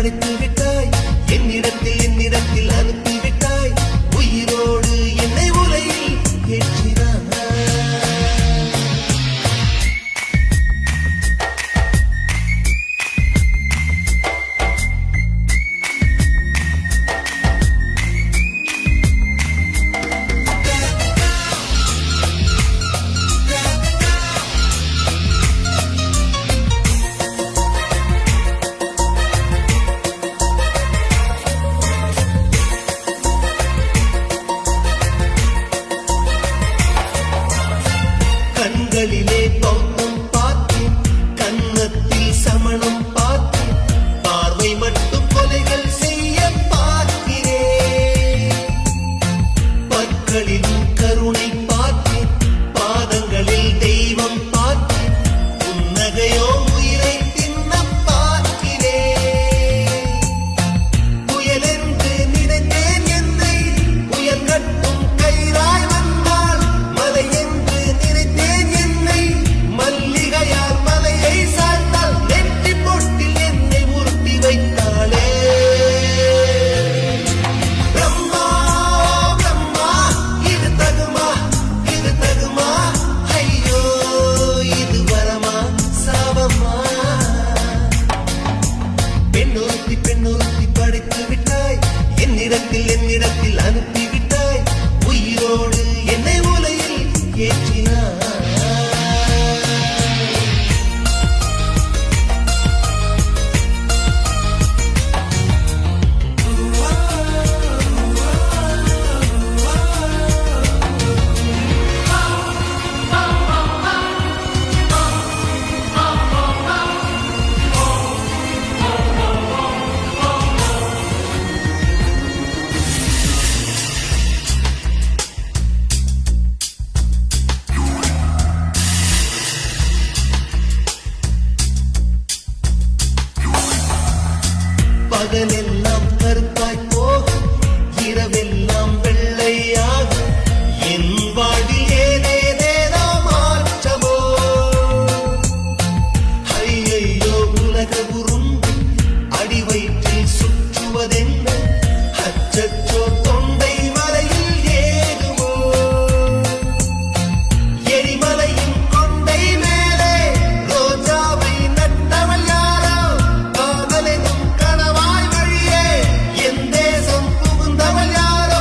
படைத்து விட்டாய், என்னிடத்தில் அனுப்பிவிட்டாய், உயிரோடு என்னை உலகில் ஏற்றினாய். கண்களிலே பௌத்தம் பார்த்தேன், கன்னத்தில் சமணம் பார்த்தேன், பார்வை மட்டும் கொலைகள் செய்ய பார்க்கிறேன். பற்களிலும் கருணை பார்த்தேன், பாதங்களில் தெய்வம் பார்த்தேன், புன்னகையோ உயிரை தின்ன பார்க்கிறேன். புயலென்று நினைத்தேன் என்னை, புயல் கட்டும் கயிறாய் வந்தாள், மலை என்று நினைத்தேன் என்னை, மல்லிகையால் மலையை சாய்த்தாள், நெற்றி பொட்டில் என்னை உருட்டி வைத்தாளே. பிரம்மா பிரம்மா, இது தகுமா, இது தகுமா, ஐயோ இது வரமா சாபமா. பெண்ணொருத்தி படைத்து விட்டாய், என்னிடத்தில் அனுப்பிவிட்டாய், உயிரோடு என்னை உலகில் ஏற்றினாய். பகலெல்லாம் கருப்பாய் போகும், இரவெல்லாம் வெள்ளையாகும், என் வாழ்வில் ஏதேதேதோ மாற்றமோ. ஐயையோ உலக உருண்டு அடி வயிற்றில் சுற்றுவதென்ன, அச்சச்சோ தொண்டை மலையில் ஏகுமோ. எரிமலையின் கொண்டை மேலே ரோஜாவை நட்டவள் யாரோ, காதலெனும் கணவாய் வழியே என் தேசம் புகுந்தவள் யாரோ.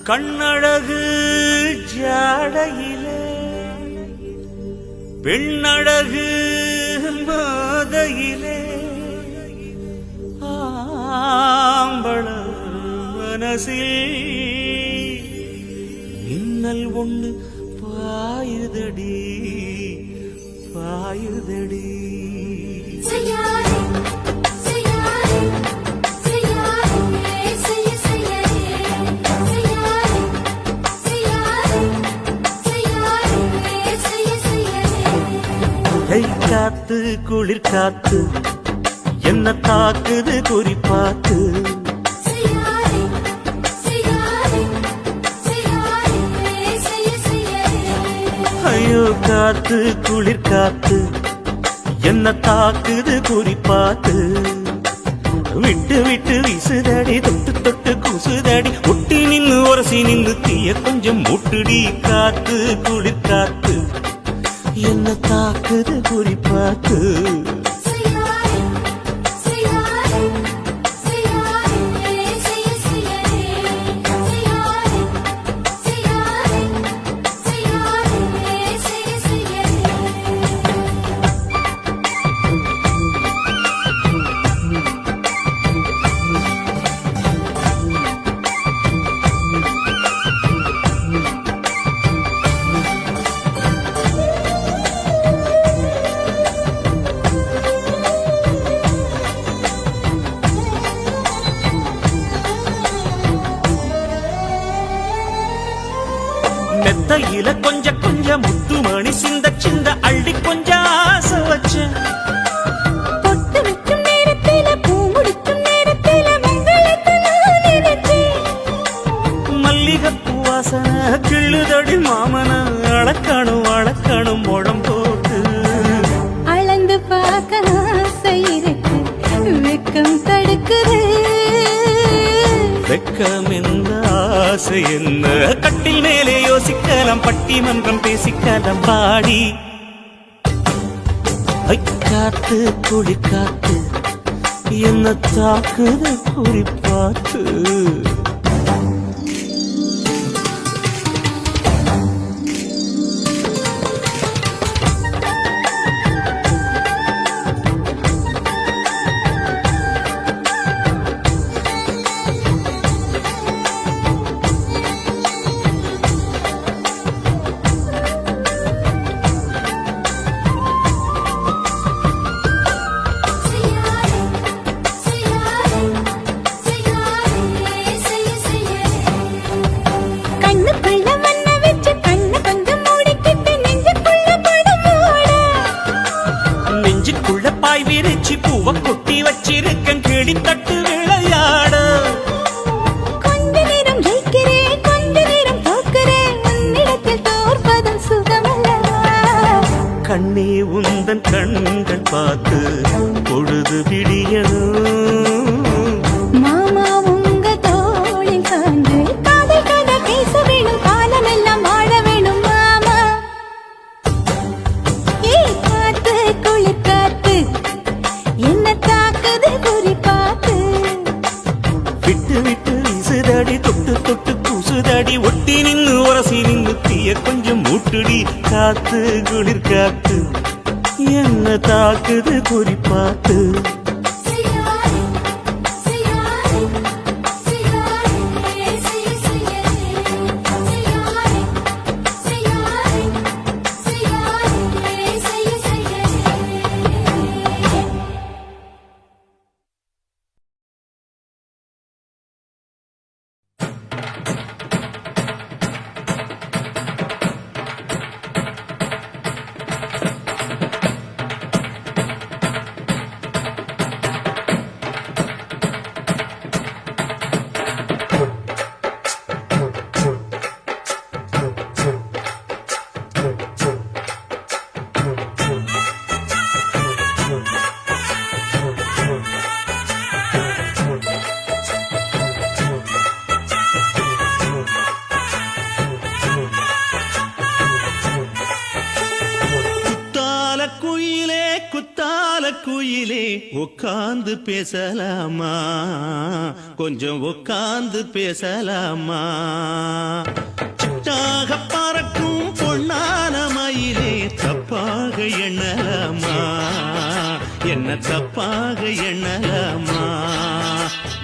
கண்ணழகு ஜாடையிலே பெண்ணழகு மாதையிலே ஆம்பள மனசில் மின்னல் ஒண்ணு பாயுதடி பாயுதடி. காத்து குளிர் காத்து என்ன தாக்குது குறிப்பாத்து. ஐயோ காத்து குளிர் காத்து என்ன தாக்குது குறிப்பாத்து. விட்டு விட்டு வீசுதடி தொட்டு தொட்டு கூசுதடி ஒட்டி நின்னு உரசி நின்னு தீய கொஞ்சம் முட்டுடி. காத்து குளிர் காத்து என்ன தாக்குது குறிப்பாத்து. மெத்தையில கொஞ்ச கொஞ்ச முத்துமணி சிந்த சிந்த அள்ளி கொஞ்ச ஆசை வச்ச. பொட்டு வைக்கும் நேரத்தில பூ முடிக்கும் நேரத்தில மங்களத்தை நான் நினைச்சேன். மல்லிகைப்பூ வாசனை கிள்ளுதடி மாமன அளக்கணும் அளக்கணும் முழம் போட்டு. அளந்து பார்க்க ஆசை இருக்கு வெக்கம் தடுக்குது. வெக்கம் எந்த ஆசை என்ன கட்டில் மேலே யோசிக்கலாம் பட்டிமன்றம் பேசிக்கலாம் பாடி. காத்து குளி காத்து என்ன தாக்குது குறிப்பாத்து. பாய் விரிச்சி பூவ கொட்டி வச்சிருக்கன் கிளி தட்டு விளையாட. கொஞ்ச நேரம் ஜெயிக்கிறேன் கொஞ்ச நேரம் தோக்கிறேன் உன்னிடத்தில் தோற்பதும் சுகமல்லவா. கண்ணே உந்தன் கண்கள் பார்த்து பொழுது விடியணும். மாமா உங்க தோளில் சார்ந்து காதல் கதை பேச வேணும் காலமெல்லாம் வாழ வேணும் மாமா. காத்து குளிர் காத்து என்ன தாக்குது குறிப்பாத்து. விட்டு விட்டு வீசுதடி தொட்டு தொட்டு கூசுதடி ஒட்டி நின்னு உரசி நின்னு தீய கொஞ்சம் மூட்டுடி. காத்து குளிர் காத்து என்ன தாக்குது குறிப்பாத்து. குயிலே உட்கார்ந்து பேசலாமா கொஞ்சம் உட்கார்ந்து பேசலாமா சிட்டாக பறக்கும் பொன்னான மயிலே தப்பாக எண்ணலாமா என்ன தப்பாக எண்ணலாமா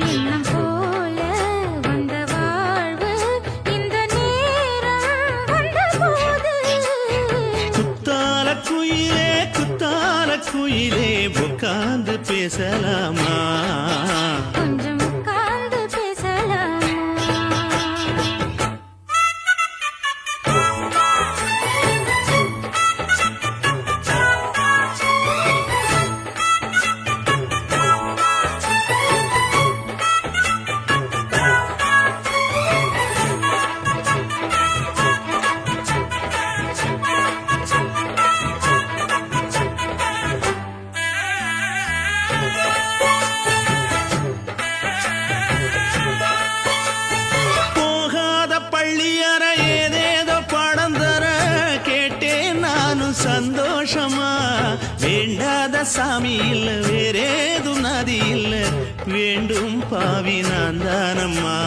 எண்ணம் போல வந்த வாழ்வு இந்த நேரம் வந்தபோது குத்தால குயிலே உட்கார்ந்து பேசலாமா கொஞ்சம் உட்கார்ந்து பேசலாமா போகாத பள்ளியற ஏதேதோ பாடம் தர கேட்டேன் நானும் சந்தோஷமா வேண்டாத சாமி இல்ல வேறேதும் நதி இல்ல வேண்டும் பாவி நான் தானம்மா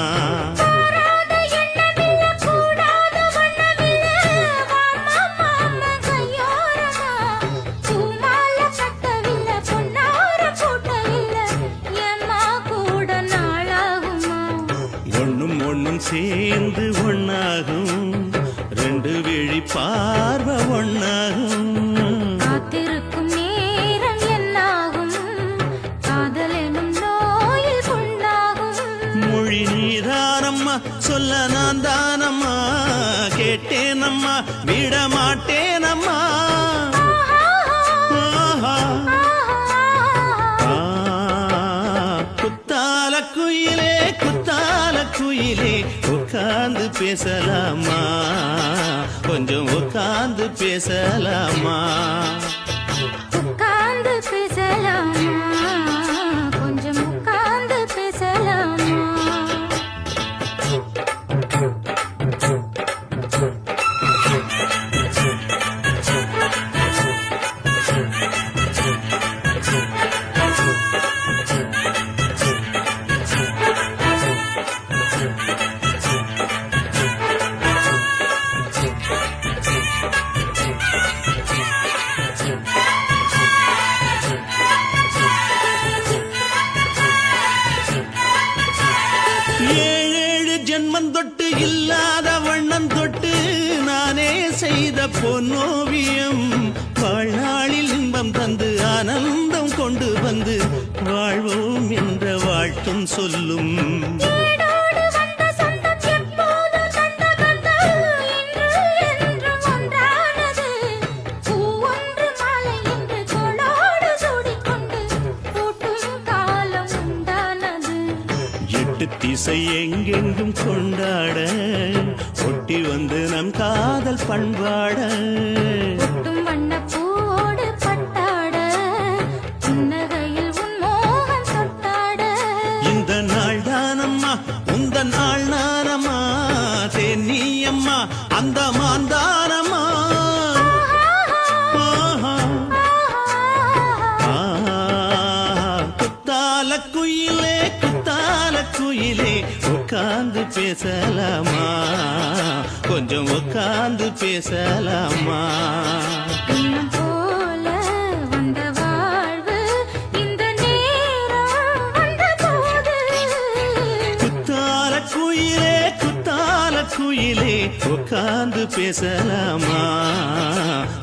கூடாத எண்ணமில்ல கூடாத வண்ணமில்ல மாமா மாமா கையோரமா பூமால கட்டவில்லை பொன்னார கூட்டவில்லை ஏம்மா கூட நாளாகுமா ஒண்ணும் சேர்ந்து ஒண்ணாகும் ரெண்டு விழி பார்வை ஒண்ணாகும் காத்திருக்கும் நேரம் என்னாகும் காதல் எனும் நோயில் புண்ணாகும் மொழி நீதானம்மா சொல்ல நான் தானம்மா கேட்டேனம்மா விட மாட்டேனம்மா ஆஹா. குத்தால குயிலே உட்கார்ந்து பேசலாமா கொஞ்சம் உட்கார்ந்து பேசலாமா உட்கார்ந்து பேசலாமா கொஞ்சம் உட்கார்ந்து பேசலாமா ஏழேழு ஜென்மம் தொட்டு இல்லாத வண்ணம் தொட்டு நானே செய்த பொன்னோவியம் வாழ்நாளில் இன்பம் தந்து ஆனந்தம் கொண்டு வந்து வாழ்வோம் என்ற வாழ்த்தும் சொல்லும் ஏடோடு வந்த சொந்தம் எப்போதும் தந்த பந்தம் இன்று என்றும் ஒன்றானது பூ ஒன்று மாலை என்று தோளோடு சூடிக்கொண்டு பூட்டும் காலம் உண்டானது எட்டு திசை எங்கெங்கும் கொண்டாட ஒட்டி வந்து நம் காதல் பண்பாட ஒட்டும் வண்ணப் பூவோடு பட்டாட புன்னகையில் உன் மோகம் தொட்டாட இந்த நாள் தானம்மா உந்த நாள் நானம்மா தேனியம்மா அந்த மாந்தானம்மா ஆஹா. குத்தால குயிலே உட்கார்ந்து பேசலாமா கொஞ்சம் உட்கார்ந்து பேசலாமா எண்ணம் போல வந்த வாழ்வு இந்த நேரம் வந்தபோது குத்தால குயிலே உட்கார்ந்து பேசலாமா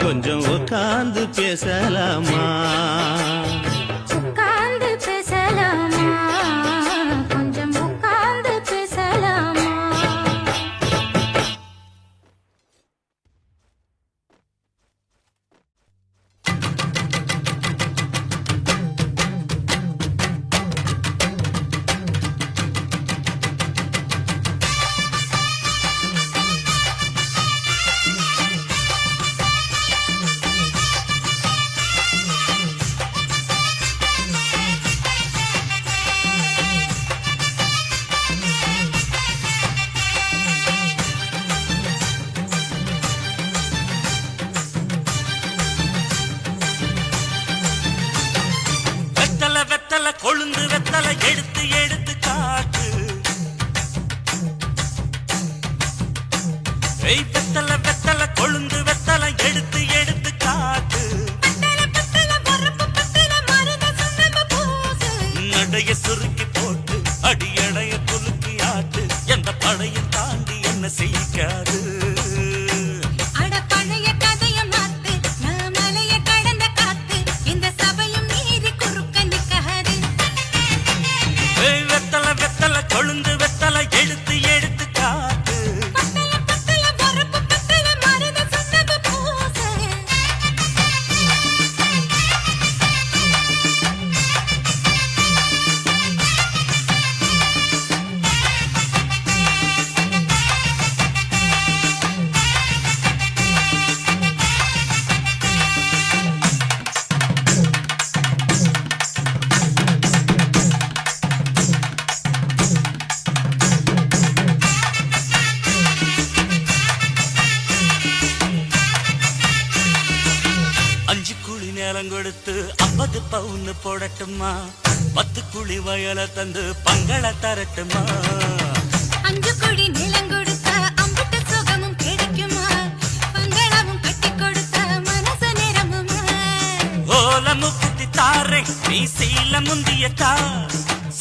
கொஞ்சம் உட்கார்ந்து பேசலாமா உட்கார்ந்து பேசலாமா கொஞ்சம் உட்கார்ந்து பேசலாமா எடுத்து எடுத்து காட்டு. ஏய் வெத்தல வெத்தல கொழுந்து வெத்தல எடுத்து எடுத்து காட்டு. நடைய சுருக்கி போட்டு அடியடைய குலுக்கி ஆட்டு. எந்த படையும் தாண்டி என்ன செய்யாது. வெத்தல வெத்தல கொழுந்து வெத்தல எடுத்து எடுத்து காட்டு. அஞ்சு குழி நேரம் கொடுத்து 50 பவுன் போடட்டுமா? 10 குழி வயல தந்து பங்கள தரட்டுமா? 5 கோடி நிலம் கொடுத்தா அம்புட்ட சுகமும் கிடைக்குமா? பங்களாவும் கட்டி கொடுத்தா மனசு நிரம்புமா? ஓலமு குத்தி தாரே நீ சீல முந்தியக்கா.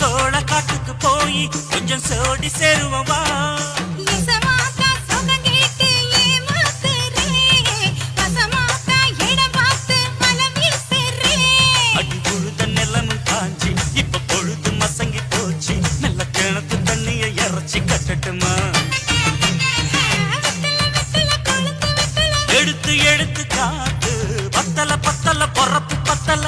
சோழ காட்டுக்கு போய் கொஞ்சம் சோடி சேருவோம் வா. எசமாத்தா சுகம் கேட்டு ஏமாத்துறே. வசமாத்தா இடம் பார்த்து வலம் வீசுறே. அடி புழுத நிலமும் காஞ்சி இப்ப பொழுது மசங்கி போச்சு. நல்ல கிணத்து தண்ணிய இறச்சி கட்டட்டுமா? எடுத்து எடுத்து காட்டு. பத்தல பத்தல பொறப்பு பத்தல.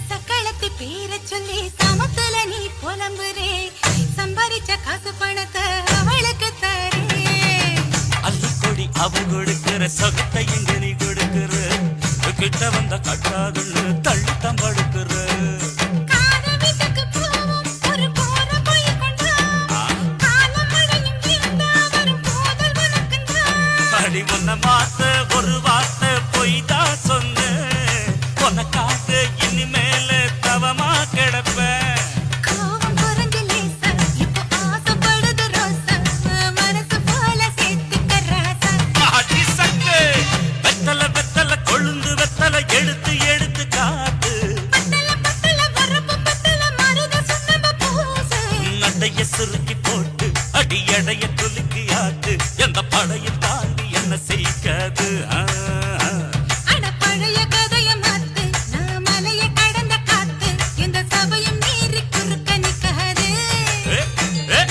சக்களத்து பேரை சொல்லி சமத்துல நீ புலம்புறே. சம்பாரிச்ச காசு பணத்தை அவளுக்கு தரே. அள்ளிக்கொடி அவ கொடுக்கிற சொகத்தை எங்க நீ கொடுக்கிற. கிட்ட வந்த கட்டாதுன்னு தள்ளித்தான் படுக்கிற. காத வீட்டுக்கு போவோம் ஒரு போற போய் கொண்டா. காலம் மழையும் இருந்தா வரும் போதல் உனக்குண்டா. அடி உன்ன மாத்த ஒரு வார்த்தை பொய் தான் சொன்ன. உனக்காக இனிமேல தவமா கிடப்பேன். கோவம் குறைஞ்சு லேசா, இப்போ ஆசைப்படுது ரோசா. மனசு போல சேர்த்துக்க ராசா. அடி சக்கு வெத்தல வெத்தல கொழுந்து வெத்தல எடுத்து எடுத்து காட்டு. பத்தல பத்தல வரப்பு பத்தல மருத சுண்ணாம்பு பூசு. நடைய சுருக்கி போட்டு அடி எடைய குலுக்கி ஆட்டு. எந்த படையும் தாண்டி என்ன செய்யாது. அட பழைய கதைய மாத்து, நான் மலைய கடந்த காத்து. எந்த சபையும் மீறி குறுக்க நிக்காது. ஏ, ஏ.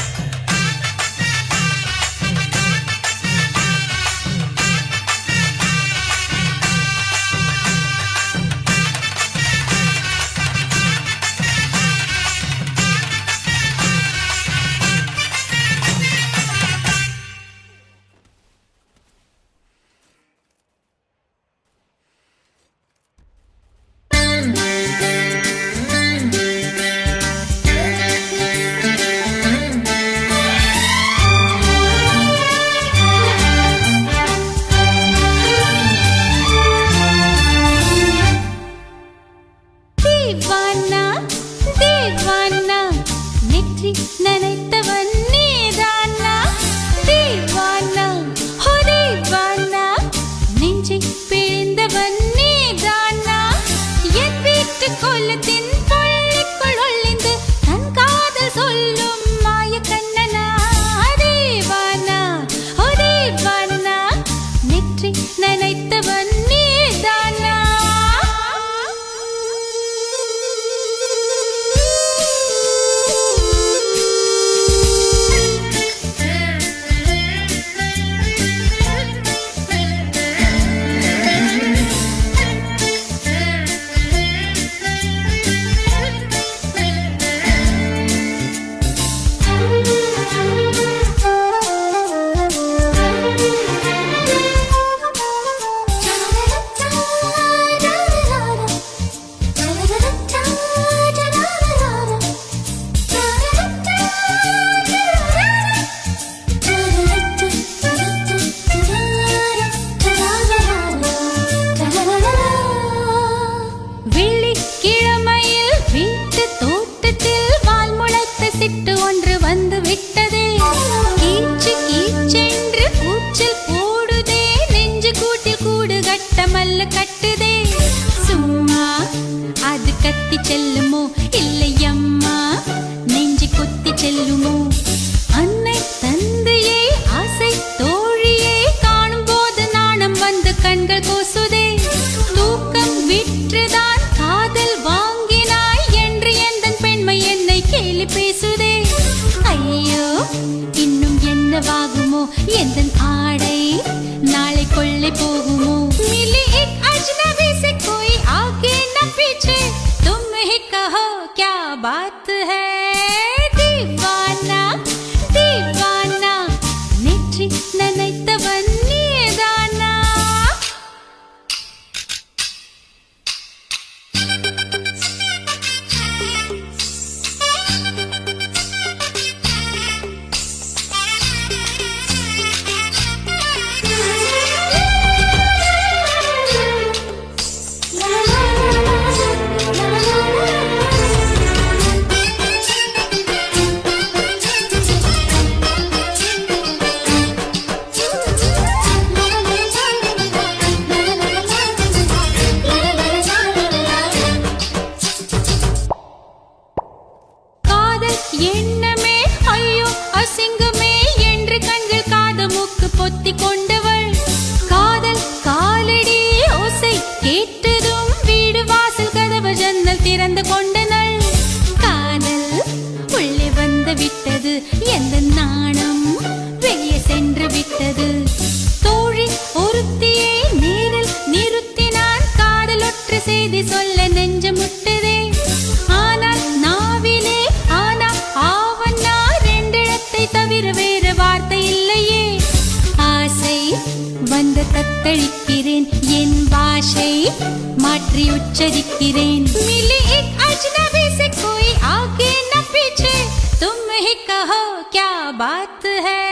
செல்லுமோ இல்லையம்மா நெஞ்சு கொத்தி செல்லுமோ அன்னை தந்தையே ஆசை தோழியே காணும் போது நாணம் வந்து கண்கள் கூசுதே தூக்கம் விற்றுதான் காதல் வாங்கினாய் என்று எந்தன் பெண்மை என்னை கேலி பேசுதே ஐயோ இன்னும் என்னவாகுமோ எந்தன் ஆடை நாளை கொள்ளை போகுமோ मिली एक अजनबी से कोई आगे न पीछे तुम ही कहो क्या बात है दीवाना दीवाना नेற்றி நினைத்தவன் நீதானா எண்ணமே ஐயோ அசிங்கமே என்று கண்கள் காதமுக்கு பொத்தி கொண்டவள் காதல் காலடி ஓசை கேட்டதும் வீடு வாசல் கதவு ஜன்னல் திறந்து கொண்டனள் காதல் உள்ளே வந்து விட்டது எந்த நாணம் வெளியே சென்று விட்டது தோழி ஒருத்தியே நேரில் நிறுத்தினான் காதல் ஒற்று செய்தி சொல்ல நெஞ்சு முட்டதே ஆனால் நாவிலே ஆனா ஆவண்ணா ரெண்டிடத்தை தவிர வேறு வார்த்தை இல்லையே ஆசை வந்து தத்தளிக்கிறேன் என் பாஷை மாற்றி உச்சரிக்கிறேன் मिली एक अजनबी से कोई आगे न पीछे तुम ही कहो क्या बात है